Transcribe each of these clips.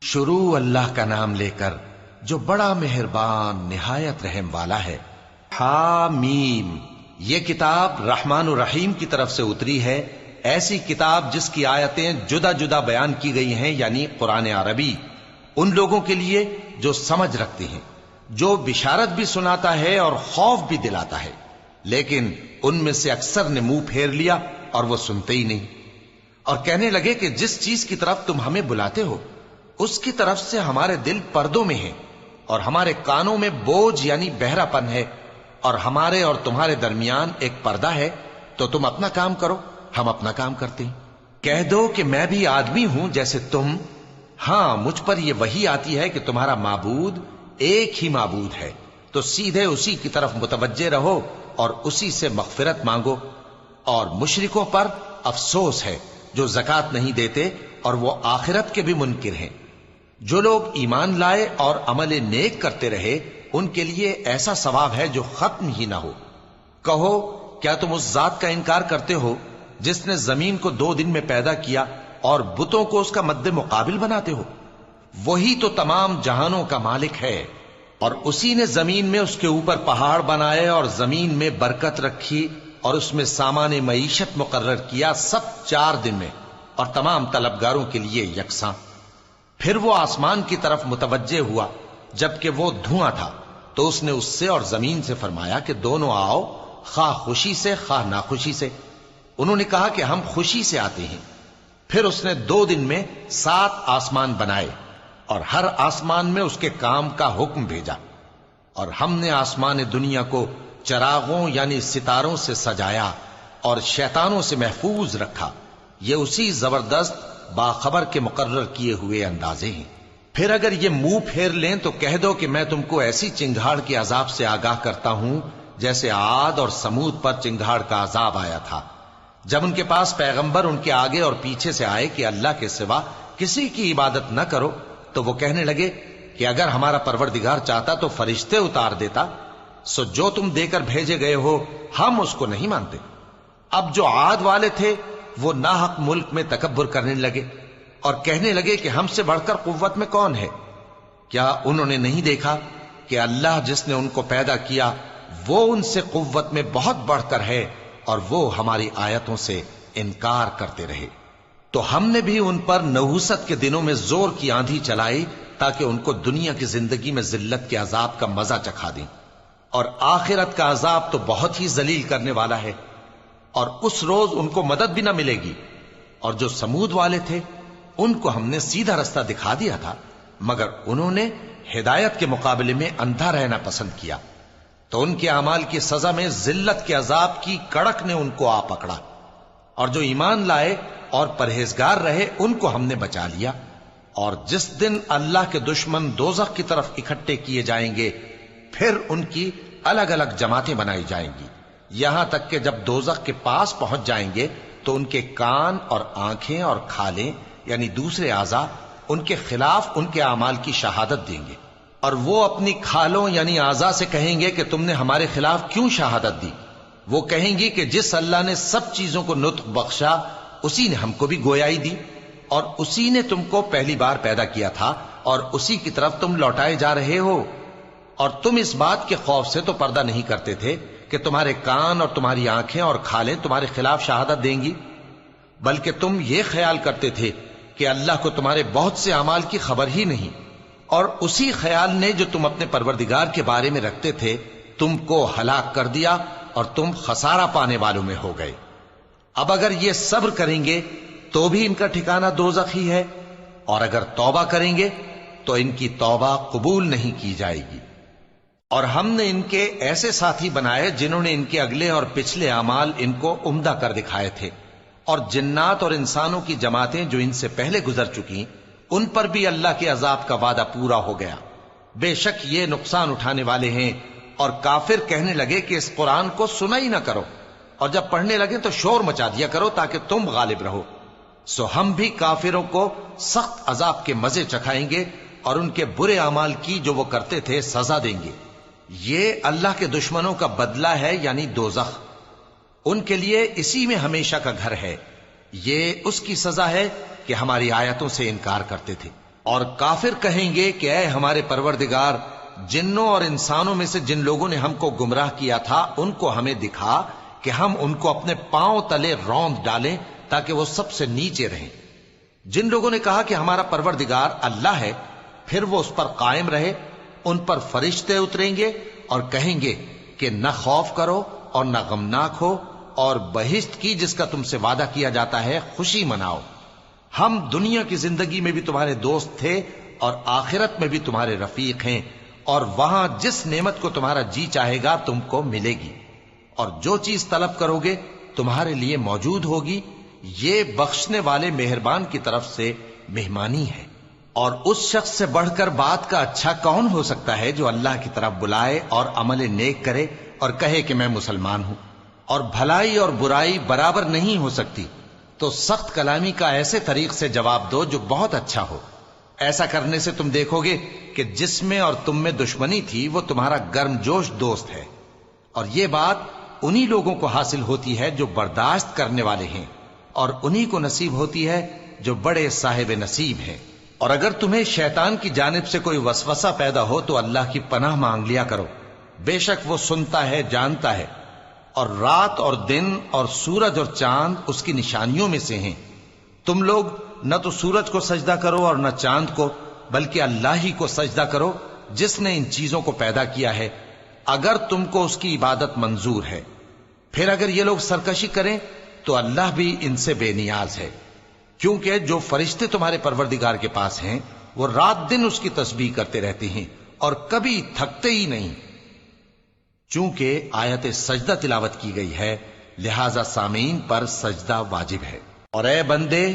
شروع اللہ کا نام لے کر جو بڑا مہربان نہایت رحم والا ہے۔ حامیم، یہ کتاب رحمان الرحیم کی طرف سے اتری ہے، ایسی کتاب جس کی آیتیں جدا جدا بیان کی گئی ہیں، یعنی قرآن عربی، ان لوگوں کے لیے جو سمجھ رکھتے ہیں، جو بشارت بھی سناتا ہے اور خوف بھی دلاتا ہے، لیکن ان میں سے اکثر نے منہ پھیر لیا اور وہ سنتے ہی نہیں، اور کہنے لگے کہ جس چیز کی طرف تم ہمیں بلاتے ہو اس کی طرف سے ہمارے دل پردوں میں ہیں، اور ہمارے کانوں میں بوجھ یعنی بہرا پن ہے، اور ہمارے اور تمہارے درمیان ایک پردہ ہے، تو تم اپنا کام کرو، ہم اپنا کام کرتے ہیں۔ کہہ دو کہ میں بھی آدمی ہوں جیسے تم، ہاں مجھ پر یہ وحی آتی ہے کہ تمہارا معبود ایک ہی معبود ہے، تو سیدھے اسی کی طرف متوجہ رہو اور اسی سے مغفرت مانگو۔ اور مشرکوں پر افسوس ہے جو زکوٰۃ نہیں دیتے اور وہ آخرت کے بھی منکر ہیں۔ جو لوگ ایمان لائے اور عمل نیک کرتے رہے ان کے لیے ایسا ثواب ہے جو ختم ہی نہ ہو۔ کہو کیا تم اس ذات کا انکار کرتے ہو جس نے زمین کو 2 دن میں پیدا کیا اور بتوں کو اس کا مد مقابل بناتے ہو؟ وہی تو تمام جہانوں کا مالک ہے، اور اسی نے زمین میں اس کے اوپر پہاڑ بنائے اور زمین میں برکت رکھی اور اس میں سامان معیشت مقرر کیا، سب 4 دن میں، اور تمام طلبگاروں کے لیے یکساں۔ پھر وہ آسمان کی طرف متوجہ ہوا جبکہ وہ دھواں تھا، تو اس نے اس سے اور زمین سے فرمایا کہ دونوں آؤ، خواہ خوشی سے خواہ ناخوشی سے۔ انہوں نے کہا کہ ہم خوشی سے آتے ہیں۔ پھر اس نے 2 دن میں 7 آسمان بنائے اور ہر آسمان میں اس کے کام کا حکم بھیجا، اور ہم نے آسمان دنیا کو چراغوں یعنی ستاروں سے سجایا اور شیطانوں سے محفوظ رکھا۔ یہ اسی زبردست باخبر کے مقرر کیے ہوئے اندازے ہیں۔ پھر اگر یہ منہ پھیر لیں تو کہہ دو کہ میں تم کو ایسی چنگھاڑ کے عذاب سے آگاہ کرتا ہوں جیسے عاد اور سمود پر چنگھاڑ کا عذاب آیا تھا، جب ان کے پاس پیغمبر ان کے آگے اور پیچھے سے آئے کہ اللہ کے سوا کسی کی عبادت نہ کرو، تو وہ کہنے لگے کہ اگر ہمارا پروردگار چاہتا تو فرشتے اتار دیتا، سو جو تم دے کر بھیجے گئے ہو ہم اس کو نہیں مانتے۔ اب جو عاد والے تھے وہ ناحق ملک میں تکبر کرنے لگے اور کہنے لگے کہ ہم سے بڑھ کر قوت میں کون ہے؟ کیا انہوں نے نہیں دیکھا کہ اللہ جس نے ان کو پیدا کیا وہ ان سے قوت میں بہت بڑھ کر ہے، اور وہ ہماری آیتوں سے انکار کرتے رہے۔ تو ہم نے بھی ان پر نحوست کے دنوں میں زور کی آندھی چلائی تاکہ ان کو دنیا کی زندگی میں ذلت کے عذاب کا مزہ چکھا دیں، اور آخرت کا عذاب تو بہت ہی ذلیل کرنے والا ہے، اور اس روز ان کو مدد بھی نہ ملے گی۔ اور جو سمود والے تھے ان کو ہم نے سیدھا رستہ دکھا دیا تھا، مگر انہوں نے ہدایت کے مقابلے میں اندھا رہنا پسند کیا، تو ان کے اعمال کی سزا میں ذلت کے عذاب کی کڑک نے ان کو آ پکڑا۔ اور جو ایمان لائے اور پرہیزگار رہے ان کو ہم نے بچا لیا۔ اور جس دن اللہ کے دشمن دوزخ کی طرف اکٹھے کیے جائیں گے پھر ان کی الگ الگ جماعتیں بنائی جائیں گی، یہاں تک کہ جب دوزخ کے پاس پہنچ جائیں گے تو ان کے کان اور آنکھیں اور کھالیں یعنی دوسرے اعضاء ان کے خلاف ان کے اعمال کی شہادت دیں گے، اور وہ اپنی کھالوں یعنی اعضاء سے کہیں گے کہ تم نے ہمارے خلاف کیوں شہادت دی؟ وہ کہیں گی کہ جس اللہ نے سب چیزوں کو نطق بخشا اسی نے ہم کو بھی گویائی دی، اور اسی نے تم کو پہلی بار پیدا کیا تھا اور اسی کی طرف تم لوٹائے جا رہے ہو۔ اور تم اس بات کے خوف سے تو پردہ نہیں کرتے تھے کہ تمہارے کان اور تمہاری آنکھیں اور کھالیں تمہارے خلاف شہادت دیں گی، بلکہ تم یہ خیال کرتے تھے کہ اللہ کو تمہارے بہت سے اعمال کی خبر ہی نہیں، اور اسی خیال نے جو تم اپنے پروردگار کے بارے میں رکھتے تھے تم کو ہلاک کر دیا اور تم خسارہ پانے والوں میں ہو گئے۔ اب اگر یہ صبر کریں گے تو بھی ان کا ٹھکانہ دوزخ ہی ہے، اور اگر توبہ کریں گے تو ان کی توبہ قبول نہیں کی جائے گی۔ اور ہم نے ان کے ایسے ساتھی بنائے جنہوں نے ان کے اگلے اور پچھلے اعمال ان کو عمدہ کر دکھائے تھے، اور جنات اور انسانوں کی جماعتیں جو ان سے پہلے گزر چکی ان پر بھی اللہ کے عذاب کا وعدہ پورا ہو گیا۔ بے شک یہ نقصان اٹھانے والے ہیں۔ اور کافر کہنے لگے کہ اس قرآن کو سنا ہی نہ کرو، اور جب پڑھنے لگے تو شور مچا دیا کرو تاکہ تم غالب رہو۔ سو ہم بھی کافروں کو سخت عذاب کے مزے چکھائیں گے اور ان کے برے اعمال کی جو وہ کرتے تھے سزا دیں گے۔ یہ اللہ کے دشمنوں کا بدلہ ہے یعنی دوزخ، ان کے لیے اسی میں ہمیشہ کا گھر ہے۔ یہ اس کی سزا ہے کہ ہماری آیتوں سے انکار کرتے تھے۔ اور کافر کہیں گے کہ اے ہمارے پروردگار، جنوں اور انسانوں میں سے جن لوگوں نے ہم کو گمراہ کیا تھا ان کو ہمیں دکھا کہ ہم ان کو اپنے پاؤں تلے روند ڈالیں تاکہ وہ سب سے نیچے رہیں۔ جن لوگوں نے کہا کہ ہمارا پروردگار اللہ ہے، پھر وہ اس پر قائم رہے، ان پر فرشتے اتریں گے اور کہیں گے کہ نہ خوف کرو اور نہ غمناک ہو، اور بہشت کی جس کا تم سے وعدہ کیا جاتا ہے خوشی مناؤ۔ ہم دنیا کی زندگی میں بھی تمہارے دوست تھے اور آخرت میں بھی تمہارے رفیق ہیں، اور وہاں جس نعمت کو تمہارا جی چاہے گا تم کو ملے گی، اور جو چیز طلب کرو گے تمہارے لیے موجود ہوگی۔ یہ بخشنے والے مہربان کی طرف سے مہمانی ہے۔ اور اس شخص سے بڑھ کر بات کا اچھا کون ہو سکتا ہے جو اللہ کی طرف بلائے اور عمل نیک کرے اور کہے کہ میں مسلمان ہوں۔ اور بھلائی اور برائی برابر نہیں ہو سکتی، تو سخت کلامی کا ایسے طریق سے جواب دو جو بہت اچھا ہو۔ ایسا کرنے سے تم دیکھو گے کہ جس میں اور تم میں دشمنی تھی وہ تمہارا گرم جوش دوست ہے، اور یہ بات انہی لوگوں کو حاصل ہوتی ہے جو برداشت کرنے والے ہیں، اور انہی کو نصیب ہوتی ہے جو بڑے صاحب نصیب ہیں۔ اور اگر تمہیں شیطان کی جانب سے کوئی وسوسہ پیدا ہو تو اللہ کی پناہ مانگ لیا کرو، بے شک وہ سنتا ہے، جانتا ہے۔ اور رات اور دن اور سورج اور چاند اس کی نشانیوں میں سے ہیں۔ تم لوگ نہ تو سورج کو سجدہ کرو اور نہ چاند کو، بلکہ اللہ ہی کو سجدہ کرو جس نے ان چیزوں کو پیدا کیا ہے، اگر تم کو اس کی عبادت منظور ہے۔ پھر اگر یہ لوگ سرکشی کریں تو اللہ بھی ان سے بے نیاز ہے، کیونکہ جو فرشتے تمہارے پروردگار کے پاس ہیں وہ رات دن اس کی تسبیح کرتے رہتے ہیں اور کبھی تھکتے ہی نہیں۔ چونکہ آیت سجدہ تلاوت کی گئی ہے لہذا سامعین پر سجدہ واجب ہے۔ اور اے بندے،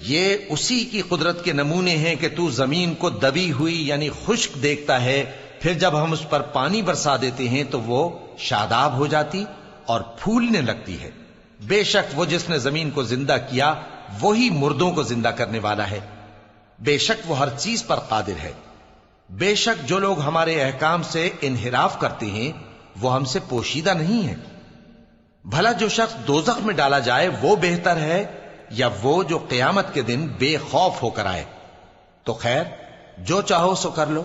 یہ اسی کی قدرت کے نمونے ہیں کہ تو زمین کو دبی ہوئی یعنی خشک دیکھتا ہے، پھر جب ہم اس پر پانی برسا دیتے ہیں تو وہ شاداب ہو جاتی اور پھولنے لگتی ہے۔ بے شک وہ جس نے زمین کو زندہ کیا وہی مردوں کو زندہ کرنے والا ہے، بے شک وہ ہر چیز پر قادر ہے۔ بے شک جو لوگ ہمارے احکام سے انحراف کرتے ہیں وہ ہم سے پوشیدہ نہیں ہے۔ بھلا جو شخص دوزخ میں ڈالا جائے وہ بہتر ہے یا وہ جو قیامت کے دن بے خوف ہو کر آئے؟ تو خیر، جو چاہو سو کر لو،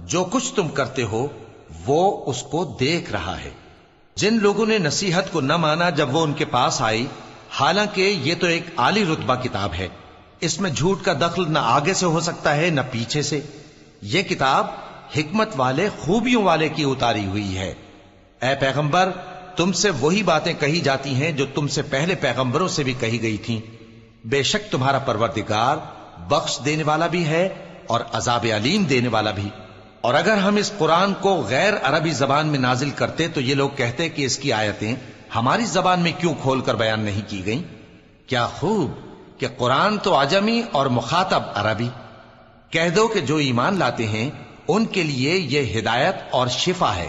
جو کچھ تم کرتے ہو وہ اس کو دیکھ رہا ہے۔ جن لوگوں نے نصیحت کو نہ مانا جب وہ ان کے پاس آئی، حالانکہ یہ تو ایک عالی رتبہ کتاب ہے، اس میں جھوٹ کا دخل نہ آگے سے ہو سکتا ہے نہ پیچھے سے۔ یہ کتاب حکمت والے، خوبیوں والے کی اتاری ہوئی ہے۔ اے پیغمبر، تم سے وہی باتیں کہی جاتی ہیں جو تم سے پہلے پیغمبروں سے بھی کہی گئی تھیں۔ بے شک تمہارا پروردگار بخش دینے والا بھی ہے اور عذاب علیم دینے والا بھی۔ اور اگر ہم اس قرآن کو غیر عربی زبان میں نازل کرتے تو یہ لوگ کہتے کہ اس کی آیتیں ہماری زبان میں کیوں کھول کر بیان نہیں کی گئیں؟ کیا خوب کہ قرآن تو عجمی اور مخاطب عربی۔ کہہ دو کہ جو ایمان لاتے ہیں ان کے لیے یہ ہدایت اور شفا ہے،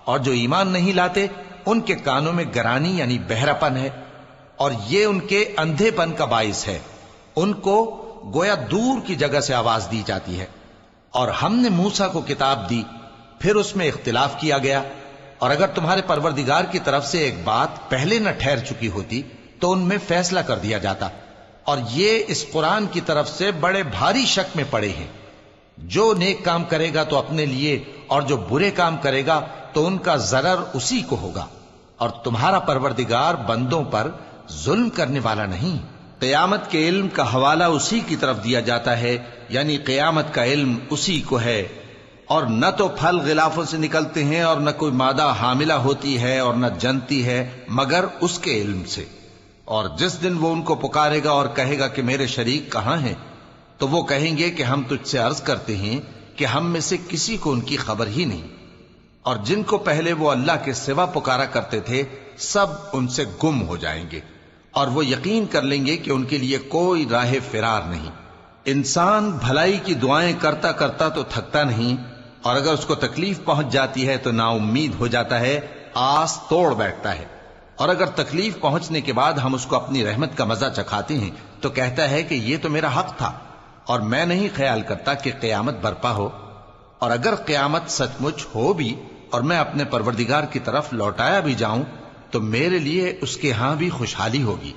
اور جو ایمان نہیں لاتے ان کے کانوں میں گرانی یعنی بہراپن ہے، اور یہ ان کے اندھے پن کا باعث ہے۔ ان کو گویا دور کی جگہ سے آواز دی جاتی ہے۔ اور ہم نے موسیٰ کو کتاب دی، پھر اس میں اختلاف کیا گیا، اور اگر تمہارے پروردگار کی طرف سے ایک بات پہلے نہ ٹھہر چکی ہوتی تو ان میں فیصلہ کر دیا جاتا۔ اور یہ اس قرآن کی طرف سے بڑے بھاری شک میں پڑے ہیں۔ جو نیک کام کرے گا تو اپنے لیے، اور جو برے کام کرے گا تو ان کا ضرر اسی کو ہوگا، اور تمہارا پروردگار بندوں پر ظلم کرنے والا نہیں۔ قیامت کے علم کا حوالہ اسی کی طرف دیا جاتا ہے، یعنی قیامت کا علم اسی کو ہے۔ اور نہ تو پھل غلافوں سے نکلتے ہیں اور نہ کوئی مادہ حاملہ ہوتی ہے اور نہ جنتی ہے مگر اس کے علم سے۔ اور جس دن وہ ان کو پکارے گا اور کہے گا کہ میرے شریک کہاں ہیں، تو وہ کہیں گے کہ ہم تجھ سے عرض کرتے ہیں کہ ہم میں سے کسی کو ان کی خبر ہی نہیں، اور جن کو پہلے وہ اللہ کے سوا پکارا کرتے تھے سب ان سے گم ہو جائیں گے، اور وہ یقین کر لیں گے کہ ان کے لیے کوئی راہ فرار نہیں۔ انسان بھلائی کی دعائیں کرتا کرتا تو تھکتا نہیں، اور اگر اس کو تکلیف پہنچ جاتی ہے تو نا امید ہو جاتا ہے، آس توڑ بیٹھتا ہے۔ اور اگر تکلیف پہنچنے کے بعد ہم اس کو اپنی رحمت کا مزہ چکھاتے ہیں تو کہتا ہے کہ یہ تو میرا حق تھا، اور میں نہیں خیال کرتا کہ قیامت برپا ہو۔ اور اگر قیامت سچ مچ ہو بھی اور میں اپنے پروردگار کی طرف لوٹایا بھی جاؤں تو میرے لیے اس کے ہاں بھی خوشحالی ہوگی۔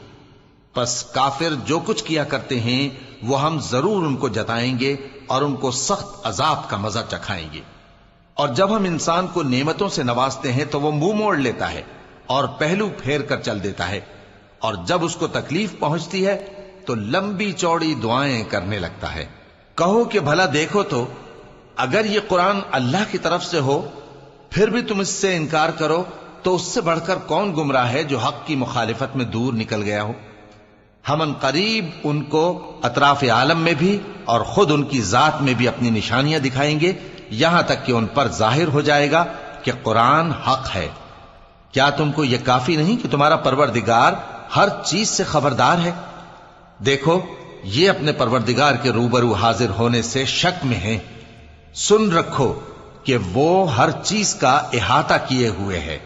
پس کافر جو کچھ کیا کرتے ہیں وہ ہم ضرور ان کو جتائیں گے اور ان کو سخت عذاب کا مزہ چکھائیں گے۔ اور جب ہم انسان کو نعمتوں سے نوازتے ہیں تو وہ منہ موڑ لیتا ہے اور پہلو پھیر کر چل دیتا ہے، اور جب اس کو تکلیف پہنچتی ہے تو لمبی چوڑی دعائیں کرنے لگتا ہے۔ کہو کہ بھلا دیکھو تو اگر یہ قرآن اللہ کی طرف سے ہو پھر بھی تم اس سے انکار کرو تو اس سے بڑھ کر کون گمراہ ہے جو حق کی مخالفت میں دور نکل گیا ہو۔ ہم ان قریب ان کو اطراف عالم میں بھی اور خود ان کی ذات میں بھی اپنی نشانیاں دکھائیں گے، یہاں تک کہ ان پر ظاہر ہو جائے گا کہ قرآن حق ہے۔ کیا تم کو یہ کافی نہیں کہ تمہارا پروردگار ہر چیز سے خبردار ہے؟ دیکھو یہ اپنے پروردگار کے روبرو حاضر ہونے سے شک میں ہیں، سن رکھو کہ وہ ہر چیز کا احاطہ کیے ہوئے ہے۔